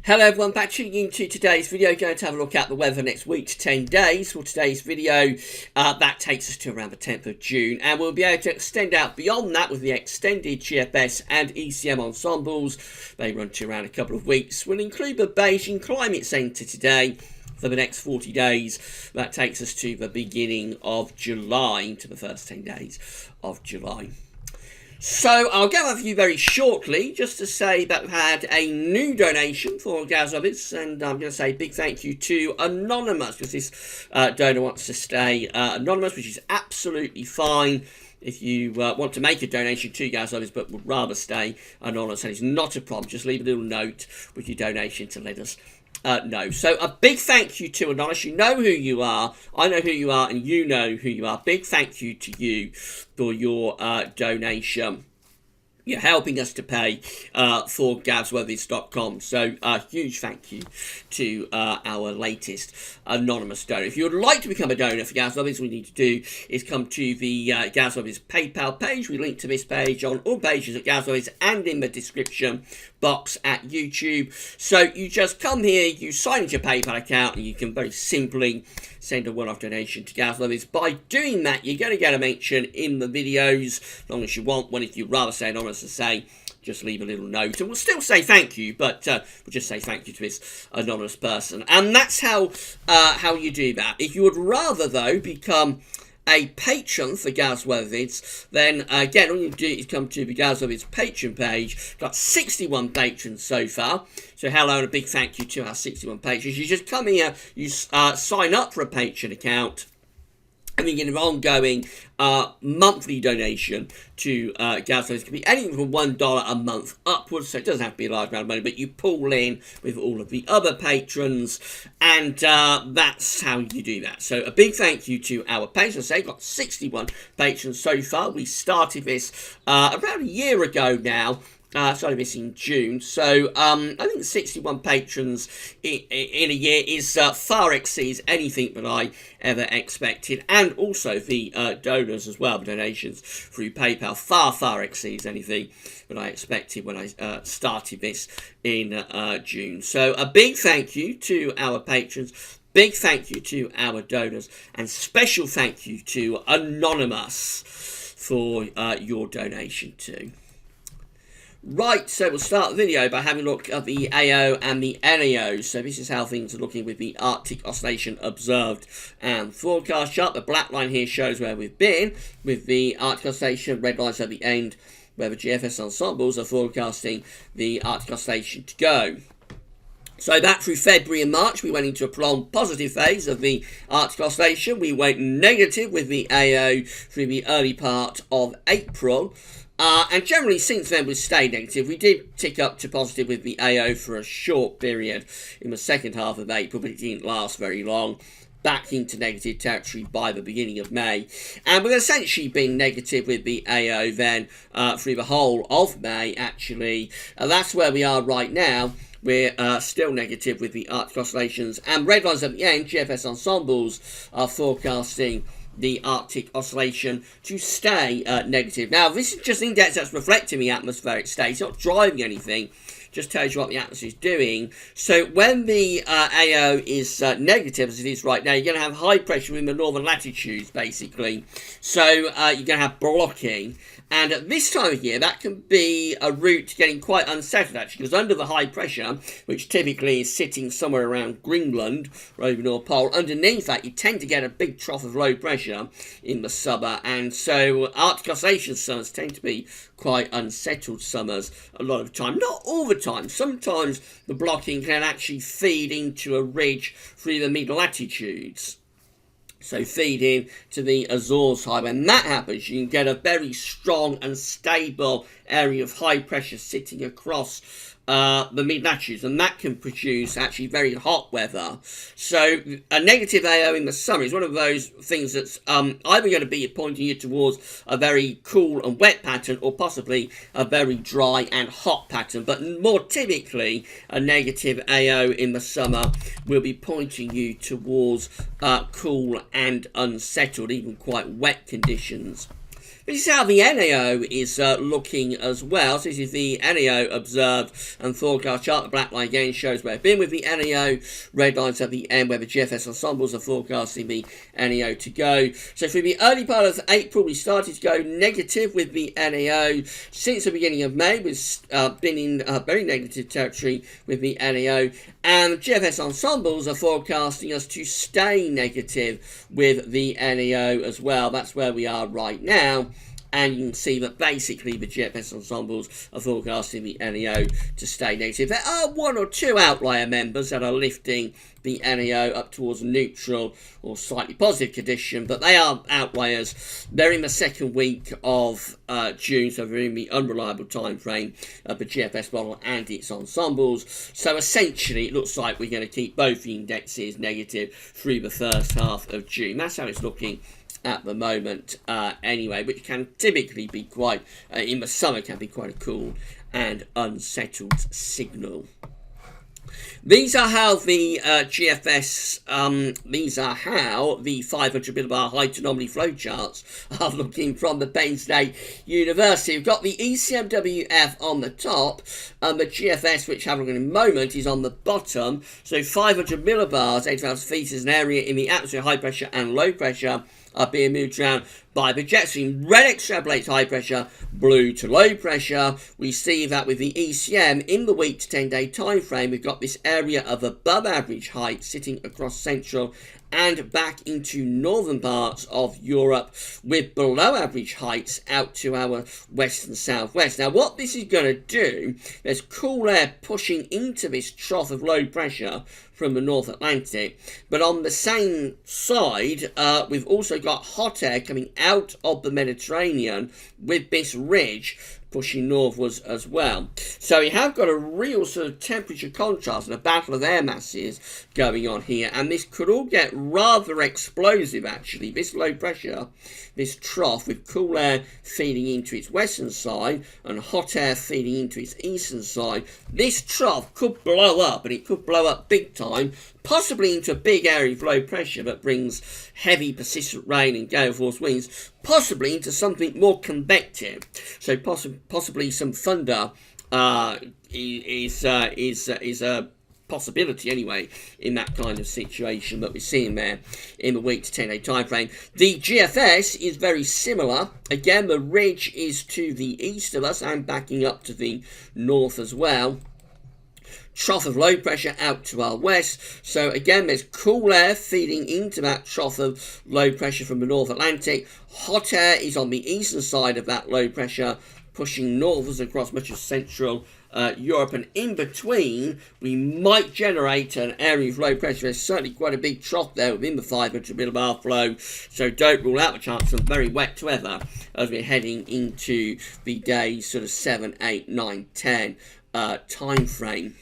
Hello everyone, back tuning into today's video. Going to have a look at the weather next week's 10 days. For today's video, that takes us to around the 10th of June, and we'll be able to extend out beyond that with the extended GFS and ECM ensembles. They run to around a couple of weeks. We'll include the Beijing Climate Centre today for the next 40 days. That takes us to the beginning of July, to the first 10 days of July. So I'll go over you very shortly, just to say that we've had a new donation for Gazovitz, and I'm going to say a big thank you to Anonymous, because this donor wants to stay anonymous, which is absolutely fine. If you want to make a donation to Gazovitz but would rather stay anonymous, and it's not a problem, just leave a little note with your donation to let us know. So a big thank you to Anonymous. You know who you are, I know who you are, and you know who you are. Big thank you to you for your donation. You're helping us to pay for Gazworthies.com. So a huge thank you to our latest anonymous donor. If you would like to become a donor for Gazworthies, all you need to do is come to the Gazworthies PayPal page. We link to this page on all pages at Gazworthies and in the description box at YouTube. So you just come here, you sign into your PayPal account, and you can very simply send a one-off donation to Gazworthies. By doing that, you're going to get a mention in the videos, as long as you want one. If you'd rather say anonymous, to say, just leave a little note, and we'll still say thank you, but we'll just say thank you to this anonymous person. And that's how you do that. If you would rather, though, become a patron for Gazworthies, then again, all you do is come to the Gazworthies patron page. Got 61 patrons so far, so hello and a big thank you to our 61 patrons. You just come here, you sign up for a patron account, and you get an ongoing monthly donation to Gazworthies. It can be anything from $1 a month upwards, so it doesn't have to be a large amount of money, but you pool in with all of the other patrons, and that's how you do that. So a big thank you to our patrons. They've got 61 patrons so far. We started this around a year ago now. Started this in June, so I think 61 patrons in a year is far exceeds anything that I ever expected, and also the donors as well, the donations through PayPal far exceeds anything that I expected when I started this in June. So a big thank you to our patrons, big thank you to our donors, and special thank you to Anonymous for your donation too. Right, so we'll start the video by having a look at the AO and the NAO. So this is how things are looking with the Arctic Oscillation observed and forecast chart. The black line here shows where we've been with the Arctic Oscillation, red lines at the end where the GFS ensembles are forecasting the Arctic Oscillation to go. So that through February and March, we went into a prolonged positive phase of the Arctic Oscillation. We went negative with the AO through the early part of April. And generally since then we've stayed negative. We did tick up to positive with the AO for a short period in the second half of April, but it didn't last very long. Back into negative territory by the beginning of May. And we've essentially been negative with the AO then through the whole of May, actually. That's where we are right now. We're still negative with the Arctic Oscillations. And red lines at the end, GFS ensembles are forecasting the Arctic Oscillation to stay negative. Now, this is just an index that's reflecting the atmospheric state. It's not driving anything. Just tells you what the atmosphere is doing. So when the AO is negative, as it is right now, you're going to have high pressure in the northern latitudes, basically. So you're going to have blocking. And at this time of year, that can be a route to getting quite unsettled, actually, because under the high pressure, which typically is sitting somewhere around Greenland, or over the North Pole, underneath that, you tend to get a big trough of low pressure in the summer. And so Arctic Oscillation summers tend to be quite unsettled summers a lot of the time. Not all the time. Sometimes the blocking can actually feed into a ridge through the mid-latitudes. So feed in to the Azores high. When that happens, you can get a very strong and stable area of high pressure sitting across the mid-latitudes, and that can produce actually very hot weather. So a negative AO in the summer is one of those things that's either going to be pointing you towards a very cool and wet pattern, or possibly a very dry and hot pattern. But more typically, a negative AO in the summer will be pointing you towards cool and unsettled, even quite wet conditions. This is how the NAO is looking as well. So this is the NAO observed and forecast chart. The black line again shows where I've been with the NAO. Red lines at the end where the GFS ensembles are forecasting the NAO to go. So for the early part of April, we started to go negative with the NAO. Since the beginning of May, we've been in very negative territory with the NAO. And GFS ensembles are forecasting us to stay negative with the NAO as well. That's where we are right now. And you can see that basically the GFS ensembles are forecasting the NAO to stay negative. There are one or two outlier members that are lifting the NAO up towards neutral or slightly positive condition, but they are outliers. They're in the second week of June, so they're in the unreliable time frame of the GFS model and its ensembles. So essentially, it looks like we're going to keep both the indexes negative through the first half of June. That's how it's looking at the moment anyway, which can typically be quite, in the summer, can be quite a cool and unsettled signal. These are how the GFS, these are how the 500 millibar height anomaly flowcharts are looking from the Penn State University. We've got the ECMWF on the top, and the GFS, which I'm in a moment, is on the bottom. So 500 millibars, 8,000 feet, is an area in the atmosphere, high pressure and low pressure, are being moved around by the jet stream. Red extrapolates high pressure, blue to low pressure. We see that with the ECM in the week to 10 day time frame, we've got this area of above average height sitting across central and back into northern parts of Europe, with below average heights out to our west and southwest. Now what this is going to do, there's cool air pushing into this trough of low pressure from the North Atlantic, but on the same side we've also got hot air coming out of the Mediterranean with this ridge pushing northwards as well. So you have got a real sort of temperature contrast and a battle of air masses going on here, and this could all get rather explosive actually. This low pressure, this trough with cool air feeding into its western side and hot air feeding into its eastern side, this trough could blow up, and it could blow up big time, possibly into a big area of low pressure that brings heavy persistent rain and gale force winds, possibly into something more convective. So possibly some thunder is a possibility anyway in that kind of situation that we're seeing there in the week to 10 day time frame. The GFS is very similar. Again, the ridge is to the east of us and backing up to the north as well. Trough of low pressure out to our west. So again, there's cool air feeding into that trough of low pressure from the North Atlantic. Hot air is on the eastern side of that low pressure, pushing northwards across much of central Europe, and in between we might generate an area of low pressure. There's certainly quite a big trough there within the 500 millibar flow, so don't rule out the chance of very wet weather as we're heading into the days sort of 7, 8, 9, 10 time frame.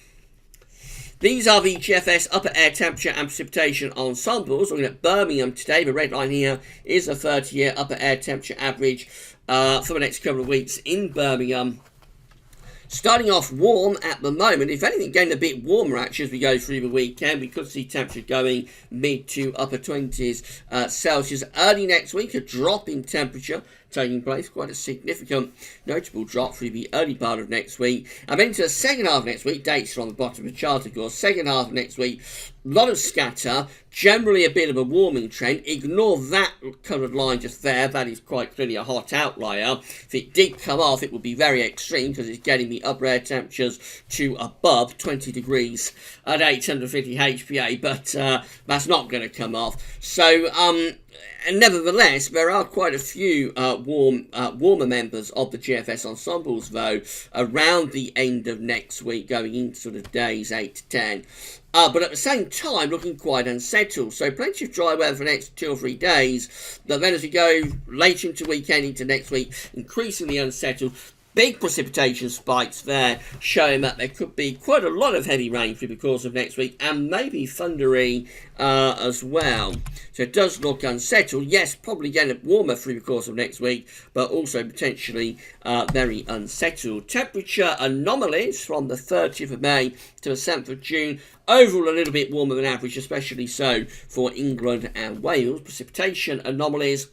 These are the GFS upper air temperature and precipitation ensembles. Looking at Birmingham today, the red line here is a 30-year upper air temperature average for the next couple of weeks in Birmingham. Starting off warm at the moment, if anything, getting a bit warmer actually as we go through the weekend. We could see temperature going mid to upper 20s Celsius. Early next week, a drop in temperature taking place, quite a significant notable drop through the early part of next week. And then into the second half of next week, dates are on the bottom of the chart of course. Second half of next week, a lot of scatter, generally a bit of a warming trend. Ignore that coloured line just there, that is quite clearly a hot outlier. If it did come off, it would be very extreme because it's getting the upper air temperatures to above 20 degrees at 850 HPA, but that's not going to come off. So and nevertheless, there are quite a few warmer members of the GFS ensembles, though, around the end of next week, going into sort of days 8 to 10. But at the same time, looking quite unsettled. So plenty of dry weather for the next 2 or 3 days. But then as we go later into weekend, into next week, increasingly unsettled. Big precipitation spikes there, showing that there could be quite a lot of heavy rain through the course of next week, and maybe thundery as well. So it does look unsettled. Yes, probably getting warmer through the course of next week, but also potentially very unsettled. Temperature anomalies from the 30th of May to the 7th of June. Overall, a little bit warmer than average, especially so for England and Wales. Precipitation anomalies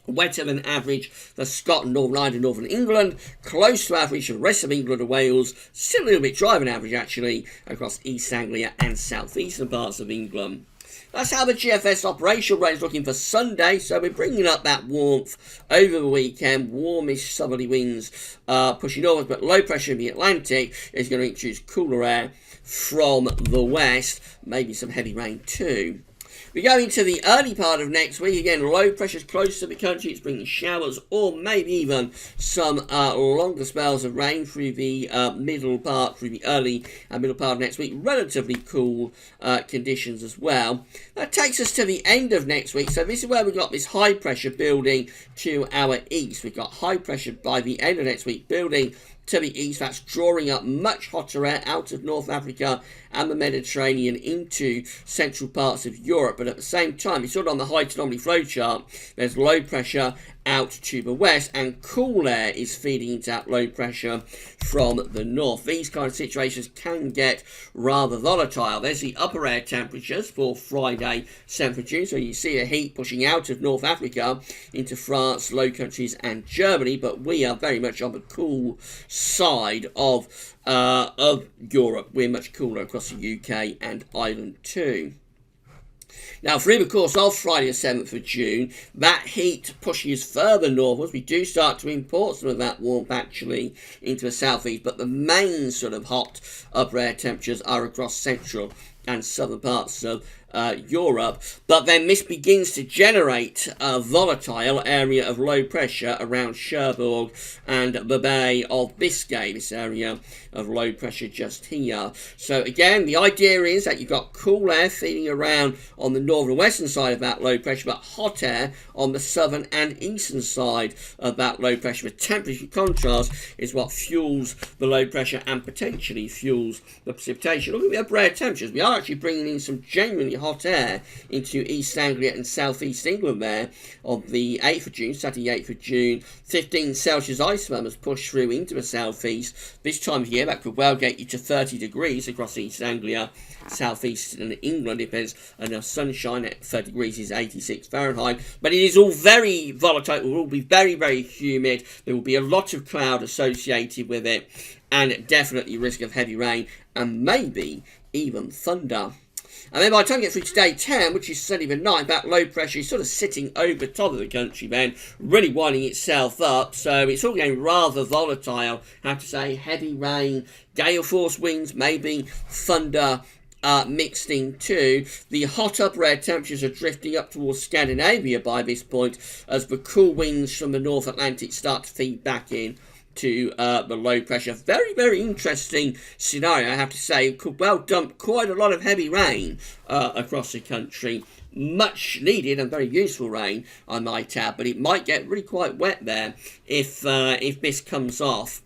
Wetter than average for Scotland, Northern Ireland, Northern England. Close to average for the rest of England and Wales. Still a little bit drier than average, actually, across East Anglia and southeastern parts of England. That's how the GFS operational range is looking for Sunday. So we're bringing up that warmth over the weekend. Warmish southerly winds pushing northwards, but low pressure in the Atlantic is going to introduce cooler air from the west. Maybe some heavy rain too. We go into the early part of next week. Again, low pressure's close to the country. It's bringing showers or maybe even some longer spells of rain through the early and middle part of next week. Relatively cool conditions as well. That takes us to the end of next week. So this is where we've got this high pressure building to our east. We've got high pressure by the end of next week building to the east. That's drawing up much hotter air out of North Africa and the Mediterranean into central parts of Europe. But at the same time, it's sort of on the height anomaly flow chart, there's low pressure out to the west, and cool air is feeding into that low pressure from the north. These kind of situations can get rather volatile. There's the upper air temperatures for Friday, 7th of June. So you see a heat pushing out of North Africa into France, Low Countries and Germany, but we are very much on the cool side of Europe. We're much cooler across the UK and Ireland too. Now, through the course of Friday the 7th of June, that heat pushes further northwards. We do start to import some of that warmth actually into the southeast, but the main sort of hot upper air temperatures are across central and southern parts of Europe. But then this begins to generate a volatile area of low pressure around Cherbourg and the Bay of Biscay, this area of low pressure just here. So again, the idea is that you've got cool air feeding around on the northern and western side of that low pressure, but hot air on the southern and eastern side of that low pressure. The temperature contrast is what fuels the low pressure and potentially fuels the precipitation. Look at the upper air temperatures. We are actually bringing in some genuinely hot air into East Anglia and southeast England there on the 8th of June, Saturday 8th of June. 15 Celsius ice has pushed through into the southeast. This time of year, that could well get you to 30 degrees across East Anglia, southeastern England, if there's enough sunshine. At 30 degrees is 86 Fahrenheit. But it is all very volatile. It will all be very, very humid. There will be a lot of cloud associated with it, and definitely risk of heavy rain and maybe even thunder. And then by the time you get through to day 10, which is Sunday the 9th, that low pressure is sort of sitting over top of the country then, really winding itself up. So it's all getting rather volatile. I have to say, heavy rain, gale force winds, maybe thunder mixed in too. The hot upper air temperatures are drifting up towards Scandinavia by this point as the cool winds from the North Atlantic start to feed back in to the low pressure. Very, very interesting scenario, I have to say. It could well dump quite a lot of heavy rain across the country. Much needed and very useful rain, I might add, but it might get really quite wet there if this comes off.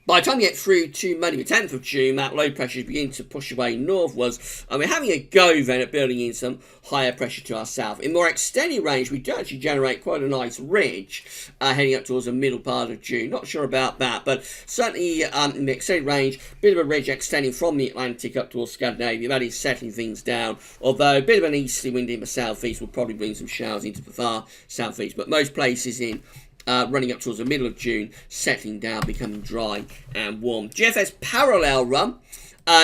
By the time you get through to Monday the 10th of June, that low pressure is beginning to push away northwards, and we're having a go then at building in some higher pressure to our south. In more extended range, we do actually generate quite a nice ridge heading up towards the middle part of June. Not sure about that, but certainly in the extended range, bit of a ridge extending from the Atlantic up towards Scandinavia. That is settling things down, although a bit of an easterly wind in the southeast will probably bring some showers into the far southeast, but most places in running up towards the middle of June, settling down, becoming dry and warm. GFS parallel run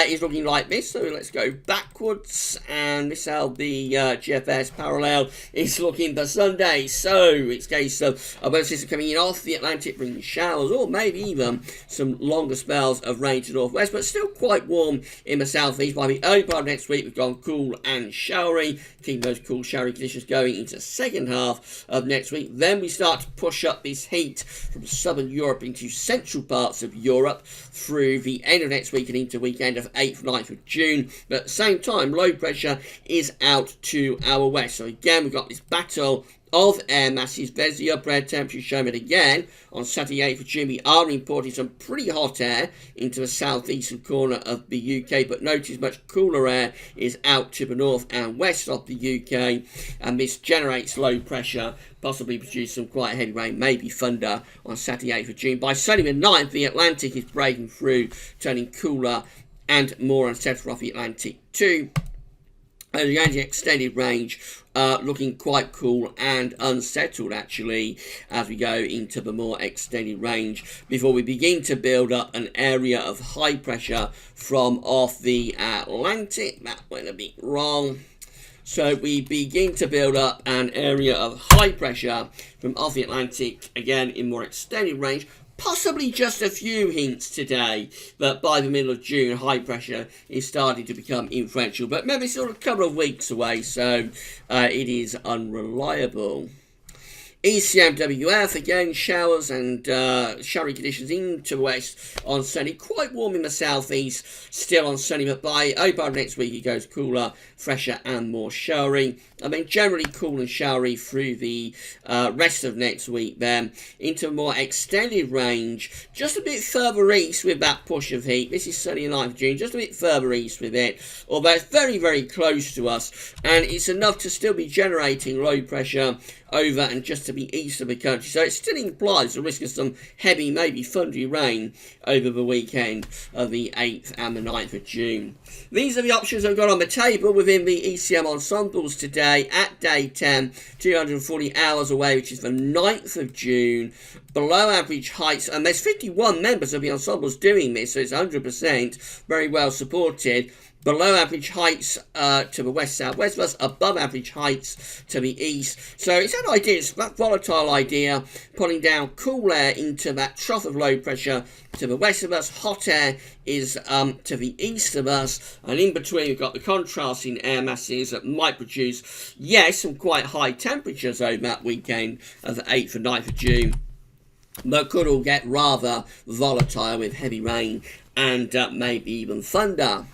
is looking like this, so let's go backwards, and this is how the GFS parallel is looking for Sunday. So it's a case of a weather system coming in off the Atlantic, bringing showers or maybe even some longer spells of rain to northwest, but still quite warm in the southeast. By the early part of next week, we've gone cool and showery, keeping those cool showery conditions going into the second half of next week. Then we start to push up this heat from southern Europe into central parts of Europe through the end of next week and into weekend of 8th, 9th of June. But at the same time, low pressure is out to our west. So again, we've got this battle of air masses. There's the upper air temperature showing it again. On Saturday 8th of June, we are importing some pretty hot air into the southeastern corner of the UK, but notice much cooler air is out to the north and west of the UK, and this generates low pressure, possibly produce some quite heavy rain, maybe thunder on Saturday 8th of June. By Sunday the 9th, the Atlantic is breaking through, turning cooler and more unsettled off the Atlantic too. And the extended range looking quite cool and unsettled actually as we go into the more extended range before we begin to build up an area of high pressure from off the Atlantic. That went a bit wrong. So we begin to build up an area of high pressure from off the Atlantic, again in more extended range. Possibly just a few hints today that by the middle of June, high pressure is starting to become influential. But maybe sort of a couple of weeks away, so it is unreliable. ECMWF, again, showers and showery conditions into the west on sunny. Quite warm in the southeast, still on sunny, but by next week it goes cooler, fresher and more showery. I mean, generally cool and showery through the rest of next week then. Into a more extended range, just a bit further east with that push of heat. This is sunny and 9th of June, just a bit further east with it. Although it's very, very close to us. And it's enough to still be generating low pressure over and just to be east of the country. So it still implies the risk of some heavy, maybe thundery rain over the weekend of the 8th and the 9th of June. These are the options I've got on the table within the ECM ensembles today at day 10, 240 hours away, which is the 9th of June. Below average heights, and there's 51 members of the ensembles doing this, so it's 100% very well supported. Below average heights to the west-southwest of us, above average heights to the east. So it's an idea, it's that volatile idea, pulling down cool air into that trough of low pressure to the west of us. Hot air is to the east of us, and in between we've got the contrasting air masses that might produce, yes, some quite high temperatures over that weekend of the 8th and 9th of June. But could all get rather volatile with heavy rain and maybe even thunder.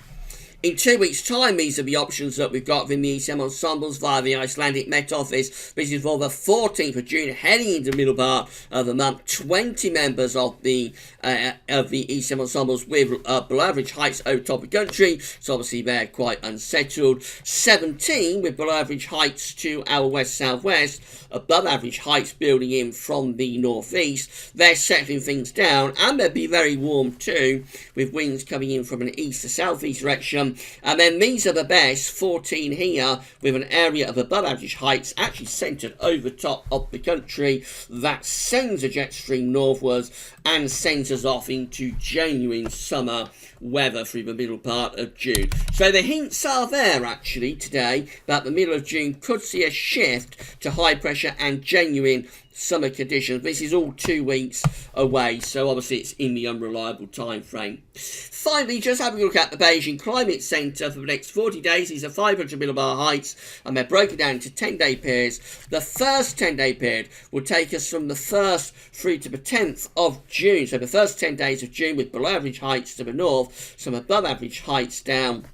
In 2 weeks' time, these are the options that we've got within the ECM ensembles via the Icelandic Met Office. This is for the 14th of June, heading into the middle part of the month. 20 members of the ECM ensembles with below average heights over top of the country. So obviously they're quite unsettled. 17 with below average heights to our west-southwest. Above average heights building in from the northeast. They're settling things down, and they'll be very warm too, with winds coming in from an east to southeast direction. And then these are the best, 14 here, with an area of above average heights actually centred over top of the country. That sends a jet stream northwards and sends us off into genuine summer weather through the middle part of June. So the hints are there actually today that the middle of June could see a shift to high pressure and genuine summer conditions. This is all 2 weeks away, so obviously it's in the unreliable time frame. Finally, just having a look at the Beijing Climate Centre for the next 40 days. These are 500 millibar heights, and they're broken down into 10-day periods. The first 10-day period will take us from the 1st through to the 10th of June. So the first 10 days of June with below average heights to the north, some above average heights down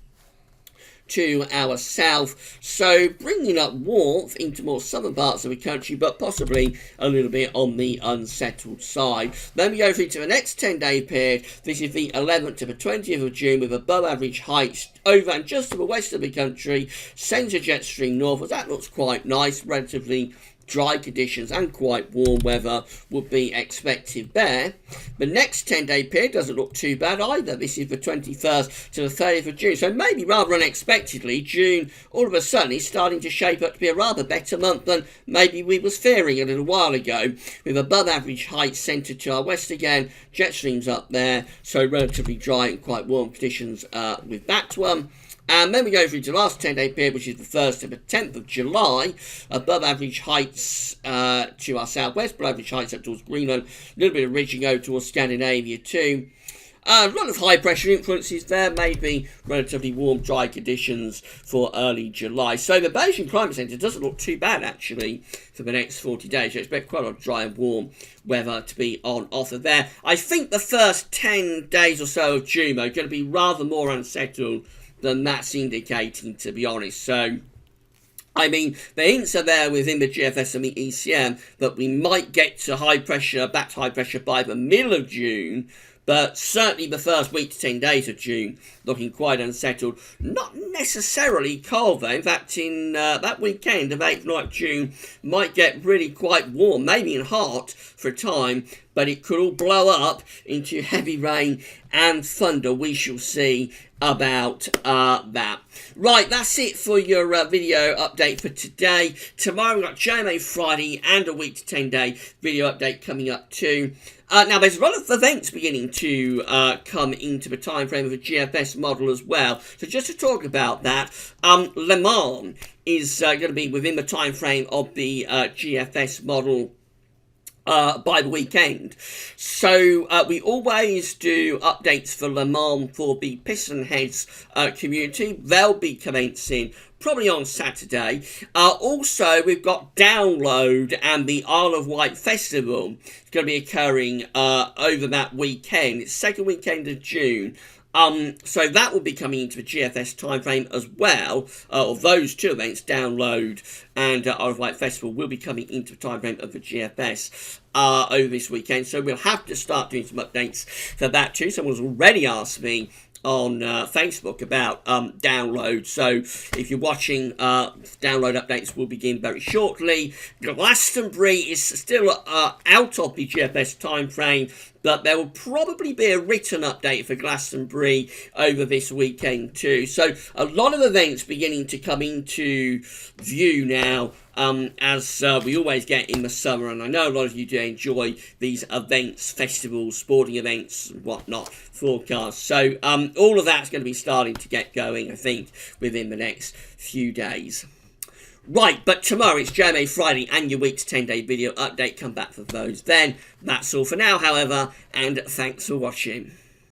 to our south, so bringing up warmth into more southern parts of the country, but possibly a little bit on the unsettled side. Then we go through to the next 10-day period. This is the 11th to the 20th of June with above average heights over and just to the west of the country, sends a jet stream northwards. That looks quite nice, relatively dry conditions and quite warm weather would be expected there. The next 10-day period doesn't look too bad either. This is the 21st to the 30th of June. So maybe rather unexpectedly, June all of a sudden is starting to shape up to be a rather better month than maybe we was fearing a little while ago, with above average heights centred to our west again, jet streams up there, so relatively dry and quite warm conditions with that one. And then we go through to the last 10-day period, which is the 1st to the 10th of July. Above average heights to our southwest, below average heights up towards Greenland. A little bit of ridging over towards Scandinavia too. A lot of high pressure influences there, maybe relatively warm, dry conditions for early July. So the Beijing Climate Centre doesn't look too bad actually for the next 40 days. You expect quite a lot of dry and warm weather to be on offer there. I think the first 10 days or so of June are going to be rather more unsettled than that's indicating, to be honest. So, I mean, the hints are there within the GFS and the ECM that we might get to high pressure, back to high pressure by the middle of June, but certainly the first week to 10 days of June looking quite unsettled. Not necessarily cold though. In fact, in that weekend of 8th and 9th June might get really quite warm, maybe even hot for a time, but it could all blow up into heavy rain and thunder. We shall see about that. Right, that's it for your video update for today. Tomorrow we've got JMA Friday and a week to 10 day video update coming up too. Now there's a lot of events beginning to come into the time frame of the GFS model as well. So just to talk about that, Le Mans is going to be within the time frame of the GFS model by the weekend. So we always do updates for Le Mans for the Piston Heads community. They'll be commencing probably on Saturday. Also, we've got Download and the Isle of Wight Festival. It's going to be occurring over that weekend. It's second weekend of June. So that will be coming into the GFS timeframe as well, of those two events, Download and Isle of Wight Festival, will be coming into the timeframe of the GFS over this weekend. So we'll have to start doing some updates for that too. Someone's already asked me on Facebook about Download. So if you're watching, Download updates will begin very shortly. Glastonbury is still out of the GFS timeframe, but there will probably be a written update for Glastonbury over this weekend too. So a lot of events beginning to come into view now, as we always get in the summer, and I know a lot of you do enjoy these events, festivals, sporting events and whatnot, forecasts. So all of that's going to be starting to get going, I think, within the next few days. Right, but tomorrow it's JMA Friday and your week's 10-day video update. Come back for those then. That's all for now, however, and thanks for watching.